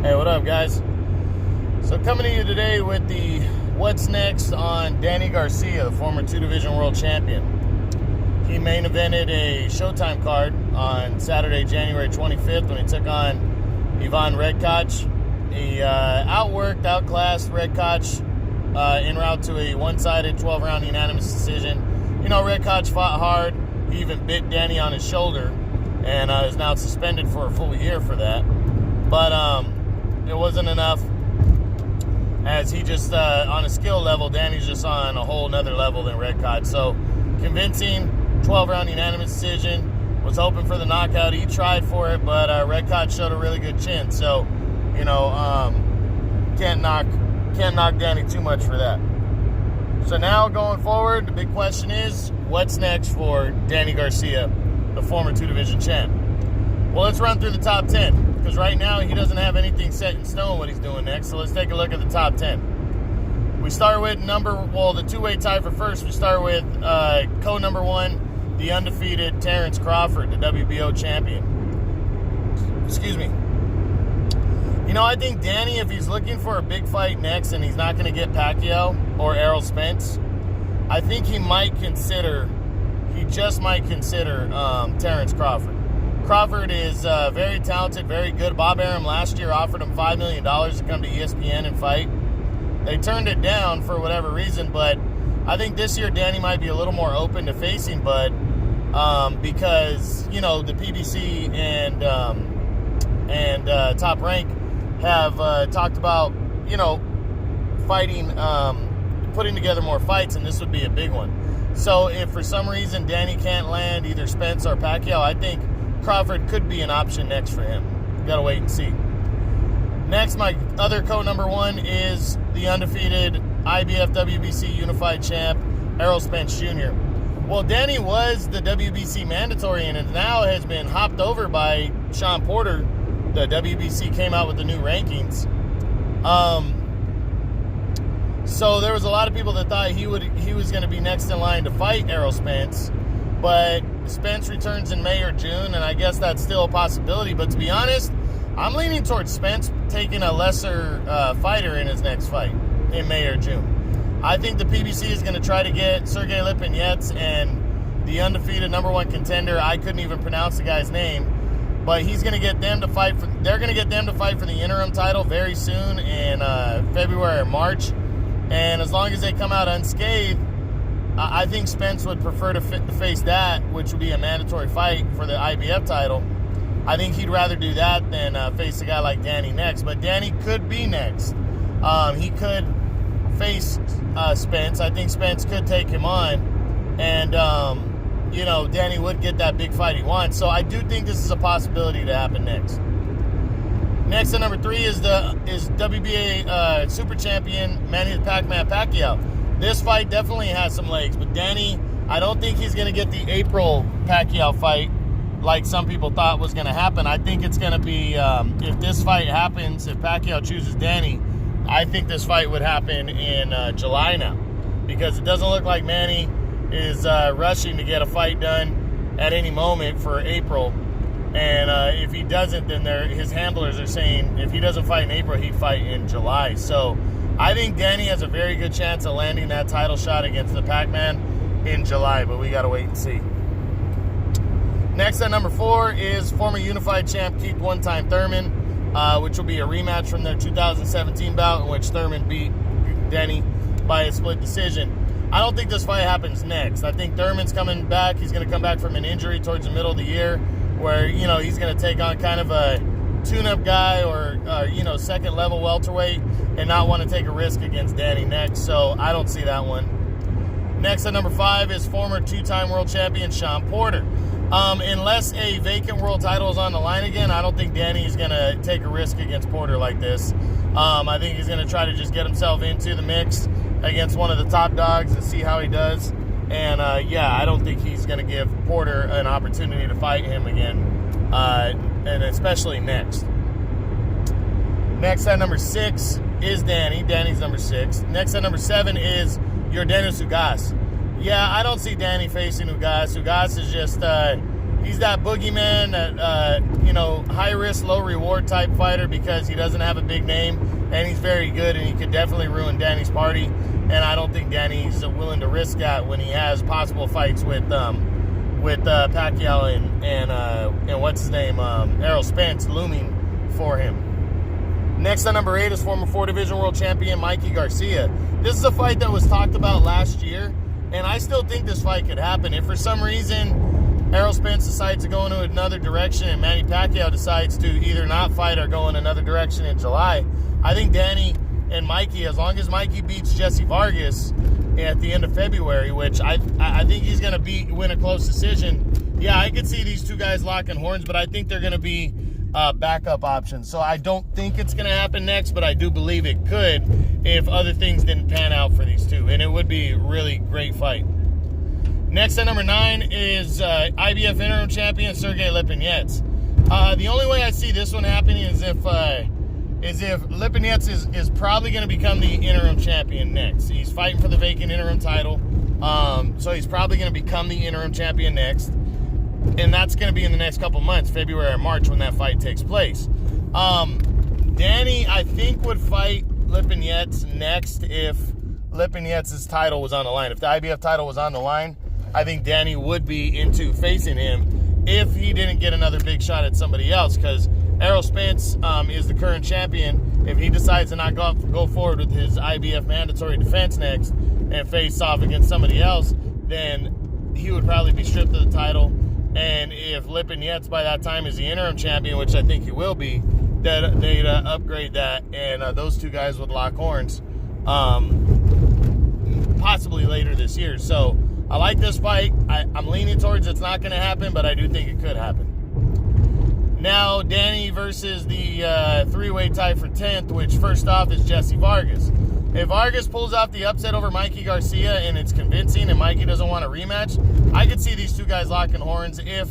Hey, what up, guys? So coming to you today with the what's next on Danny Garcia, the former 2-division world champion. He main evented a Showtime card on Saturday, January 25th when he took on Ivan Redkach. He outworked, outclassed Redkach en route to a one-sided 12-round unanimous decision. You know, Redkach fought hard. He even bit Danny on his shoulder and is now suspended for a full year for that. But it wasn't enough, as he just, on a skill level, Danny's just on a whole nother level than Redkach. So, convincing 12-round unanimous decision. Was hoping for the knockout. He tried for it, but Redkach showed a really good chin. So, you know, can't knock Danny too much for that. So now going forward, the big question is, what's next for Danny Garcia, the former 2-division champ? Well, let's run through the top 10, because right now he doesn't have anything set in stone what he's doing next. So let's take a look at the top 10. We start with the two-way tie for first. We start with co-number 1, the undefeated Terrence Crawford, the WBO champion. Excuse me. You know, I think Danny, if he's looking for a big fight next and he's not going to get Pacquiao or Errol Spence, I think he just might consider Terrence Crawford. Crawford is very talented, very good. Bob Arum last year offered him $5 million to come to ESPN and fight. They turned it down for whatever reason, but I think this year Danny might be a little more open to facing Bud because, you know, the PBC and Top Rank have talked about, you know, fighting, putting together more fights, and this would be a big one. So if for some reason Danny can't land either Spence or Pacquiao, I think Crawford could be an option next for him. Gotta wait and see. Next, my other co-number 1 is the undefeated IBF WBC Unified Champ, Errol Spence Jr. Well, Danny was the WBC mandatory and now has been hopped over by Sean Porter. The WBC came out with the new rankings. So there was a lot of people that thought he was going to be next in line to fight Errol Spence. But Spence returns in May or June, and I guess that's still a possibility. But to be honest, I'm leaning towards Spence taking a lesser fighter in his next fight in May or June. I think the PBC is going to try to get Sergey Lipinets and the undefeated number 1 contender. I couldn't even pronounce the guy's name, but he's going to get them to fight for. They're going to get them to fight for the interim title very soon in February or March. And as long as they come out unscathed, I think Spence would prefer to face that, which would be a mandatory fight for the IBF title. I think he'd rather do that than face a guy like Danny next. But Danny could be next. He could face Spence. I think Spence could take him on. And, you know, Danny would get that big fight he wants. So I do think this is a possibility to happen next. Next at number 3 is WBA Super Champion Manny the Pac-Man Pacquiao. This fight definitely has some legs, but Danny, I don't think he's going to get the April Pacquiao fight like some people thought was going to happen. I think it's going to be, if this fight happens, if Pacquiao chooses Danny, I think this fight would happen in July now, because it doesn't look like Manny is rushing to get a fight done at any moment for April. And if he doesn't, then his handlers are saying if he doesn't fight in April, he'd fight in July. So I think Danny has a very good chance of landing that title shot against the Pac-Man in July, but we got to wait and see. Next at number 4 is former unified champ Keith one-time Thurman, which will be a rematch from their 2017 bout in which Thurman beat Danny by a split decision. I don't think this fight happens next. I think Thurman's coming back. He's going to come back from an injury towards the middle of the year where, you know, he's going to take on kind of a tune-up guy or you know, second-level welterweight and not want to take a risk against Danny next. So I don't see that one. Next at number 5 is former 2-time world champion Sean Porter. Unless a vacant world title is on the line again, I don't think Danny is going to take a risk against Porter like this. I think he's going to try to just get himself into the mix against one of the top dogs and see how he does. And, yeah, I don't think he's going to give Porter an opportunity to fight him again, and especially next. Next at number 6 is Danny. Danny's number 6. Next at number 7 is Yordenis Ugas. Yeah, I don't see Danny facing Ugas. Ugas is just, He's that boogeyman, that high risk, low reward type fighter because he doesn't have a big name and he's very good, and he could definitely ruin Danny's party. And I don't think Danny's willing to risk that when he has possible fights with Pacquiao and what's his name, Errol Spence looming for him. Next on number 8 is former 4-division world champion Mikey Garcia. This is a fight that was talked about last year, and I still think this fight could happen. If for some reason Errol Spence decides to go in another direction and Manny Pacquiao decides to either not fight or go in another direction in July, I think Danny and Mikey, as long as Mikey beats Jesse Vargas at the end of February, which I think he's going to win a close decision, yeah, I could see these two guys locking horns, but I think they're going to be backup options. So I don't think it's going to happen next, but I do believe it could if other things didn't pan out for these two, and it would be a really great fight. Next at number 9 is IBF interim champion Sergey Lipinets. The only way I see this one happening is if Lipinets is probably going to become the interim champion next. He's fighting for the vacant interim title, so he's probably going to become the interim champion next. And that's going to be in the next couple months, February or March, when that fight takes place. Danny, I think, would fight Lipinets next if Lipinets' title was on the line. If the IBF title was on the line, I think Danny would be into facing him if he didn't get another big shot at somebody else, because Errol Spence is the current champion. If he decides to not go forward with his IBF mandatory defense next and face off against somebody else, then he would probably be stripped of the title. And if Lipinets by that time is the interim champion, which I think he will be, they'd upgrade that, and those two guys would lock horns possibly later this year. So I like this fight. I'm leaning towards it's not going to happen, but I do think it could happen. Now, Danny versus the three-way tie for 10th, which first off is Jesse Vargas. If Vargas pulls off the upset over Mikey Garcia and it's convincing and Mikey doesn't want a rematch, I could see these two guys locking horns if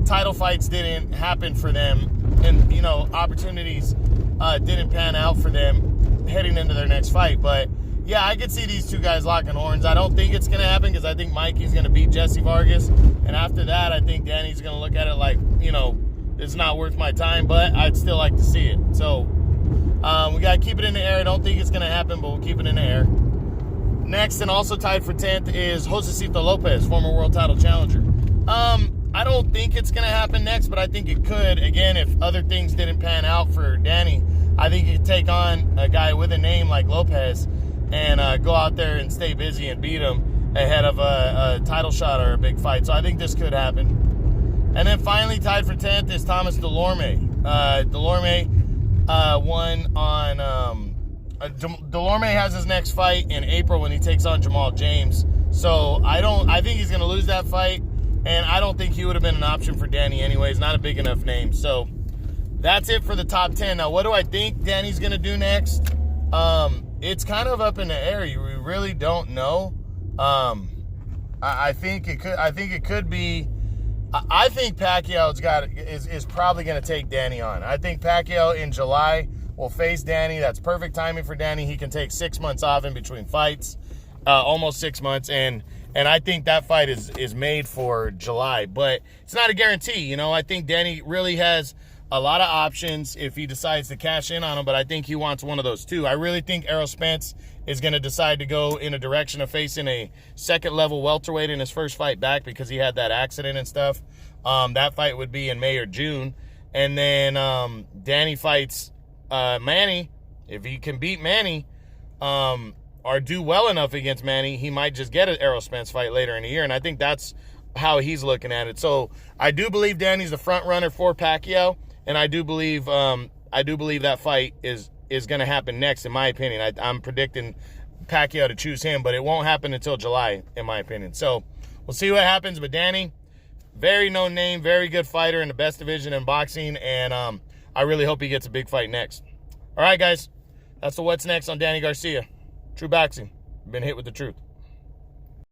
title fights didn't happen for them and, opportunities didn't pan out for them heading into their next fight. But, yeah, I could see these two guys locking horns. I don't think it's going to happen because I think Mikey's going to beat Jesse Vargas. And after that, I think Danny's going to look at it like, it's not worth my time, but I'd still like to see it. So, we got to keep it in the air. I don't think it's going to happen, but we'll keep it in the air. Next, and also tied for 10th, is Josecito Lopez, former world title challenger. I don't think it's going to happen next, but I think it could. Again, if other things didn't pan out for Danny, I think he could take on a guy with a name like Lopez and go out there and stay busy and beat him ahead of a title shot or a big fight. So I think this could happen. And then finally, tied for 10th, is Thomas Delorme. Delorme won on... Delorme has his next fight in April when he takes on Jamal James. So I think he's going to lose that fight, and I don't think he would have been an option for Danny anyways. Not a big enough name. So that's it for the top 10. Now, what do I think Danny's going to do next? It's kind of up in the air. We really don't know. I think it could be. I think Pacquiao's is probably going to take Danny on. I think Pacquiao in July will face Danny. That's perfect timing for Danny. He can take 6 months off in between fights, almost 6 months, and I think that fight is made for July. But it's not a guarantee. I think Danny really has a lot of options if he decides to cash in on him, but I think he wants one of those two. I really think Errol Spence is going to decide to go in a direction of facing a second-level welterweight in his first fight back because he had that accident and stuff. That fight would be in May or June. And then Danny fights Manny. If he can beat Manny or do well enough against Manny, he might just get an Errol Spence fight later in the year, and I think that's how he's looking at it. So I do believe Danny's the front runner for Pacquiao, and I do believe that fight is going to happen next, in my opinion. I'm predicting Pacquiao to choose him, but it won't happen until July, in my opinion. So we'll see what happens. But Danny, very known name, very good fighter in the best division in boxing, and I really hope he gets a big fight next. All right, guys, that's the What's Next on Danny Garcia. True Boxing. Been hit with the truth.